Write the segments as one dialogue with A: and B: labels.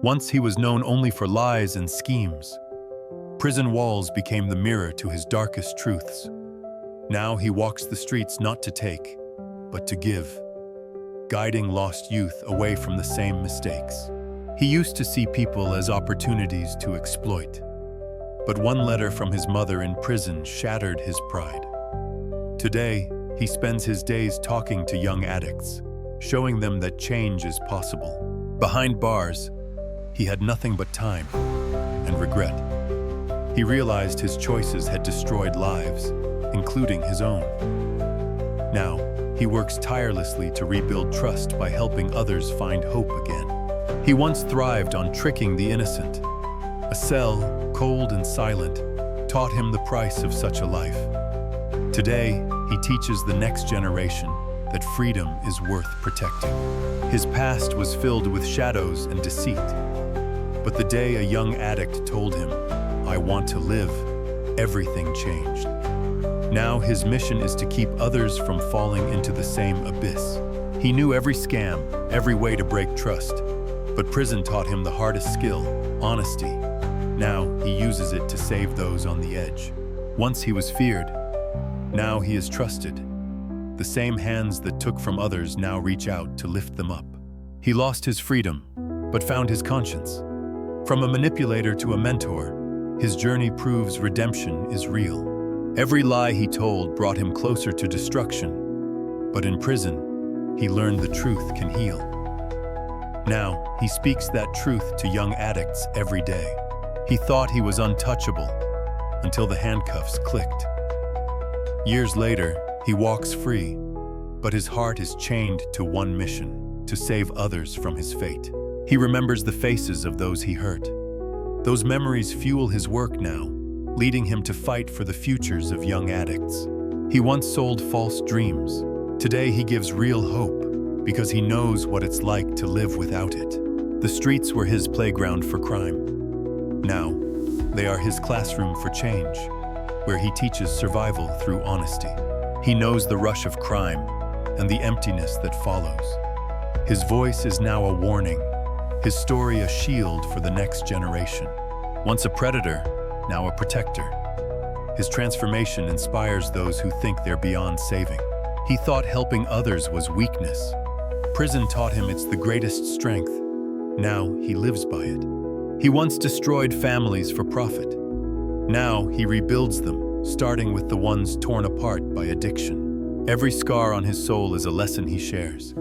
A: Once he was known only for lies and schemes. Prison walls became the mirror to his darkest truths. Now he walks the streets not to take, but to give, guiding lost youth away from the same mistakes. He used to see people as opportunities to exploit, but one letter from his mother in prison shattered his pride. Today, he spends his days talking to young addicts, showing them that change is possible. Behind bars, he had nothing but time and regret. He realized his choices had destroyed lives, including his own. Now, he works tirelessly to rebuild trust by helping others find hope again. He once thrived on tricking the innocent. A cell, cold and silent, taught him the price of such a life. Today, he teaches the next generation that freedom is worth protecting. His past was filled with shadows and deceit. But the day a young addict told him, "I want to live," everything changed. Now his mission is to keep others from falling into the same abyss. He knew every scam, every way to break trust. But prison taught him the hardest skill, honesty. Now he uses it to save those on the edge. Once he was feared, now he is trusted. The same hands that took from others now reach out to lift them up. He lost his freedom, but found his conscience. From a manipulator to a mentor, his journey proves redemption is real. Every lie he told brought him closer to destruction, but in prison, he learned the truth can heal. Now, he speaks that truth to young addicts every day. He thought he was untouchable until the handcuffs clicked. Years later, he walks free, but his heart is chained to one mission: to save others from his fate. He remembers the faces of those he hurt. Those memories fuel his work now, leading him to fight for the futures of young addicts. He once sold false dreams. Today he gives real hope because he knows what it's like to live without it. The streets were his playground for crime. Now, they are his classroom for change, where he teaches survival through honesty. He knows the rush of crime and the emptiness that follows. His voice is now a warning, his story a shield for the next generation. Once a predator, now a protector. His transformation inspires those who think they're beyond saving. He thought helping others was weakness. Prison taught him it's the greatest strength. Now he lives by it. He once destroyed families for profit. Now he rebuilds them, starting with the ones torn apart by addiction. Every scar on his soul is a lesson he shares.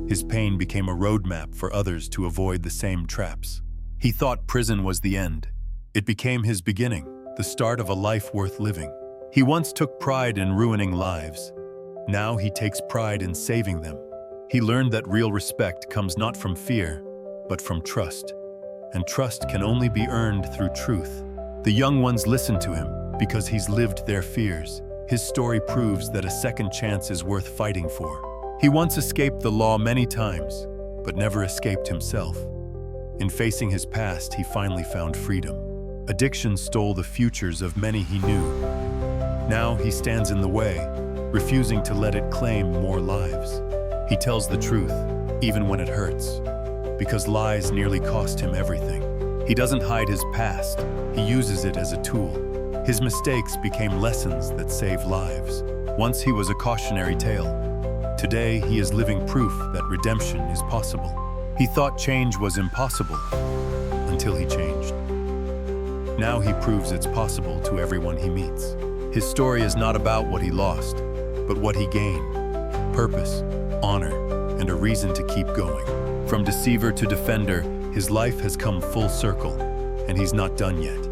A: His pain became a roadmap for others to avoid the same traps. He thought prison was the end. It became his beginning, the start of a life worth living. He once took pride in ruining lives. Now he takes pride in saving them. He learned that real respect comes not from fear, but from trust. And trust can only be earned through truth. The young ones listen to him because he's lived their fears. His story proves that a second chance is worth fighting for. He once escaped the law many times, but never escaped himself. In facing his past, he finally found freedom. Addiction stole the futures of many he knew. Now he stands in the way, refusing to let it claim more lives. He tells the truth, even when it hurts, because lies nearly cost him everything. He doesn't hide his past, he uses it as a tool. His mistakes became lessons that save lives. Once he was a cautionary tale. Today he is living proof that redemption is possible. He thought change was impossible until he changed. Now he proves it's possible to everyone he meets. His story is not about what he lost, but what he gained: purpose, honor, and a reason to keep going. From deceiver to defender, his life has come full circle, and he's not done yet.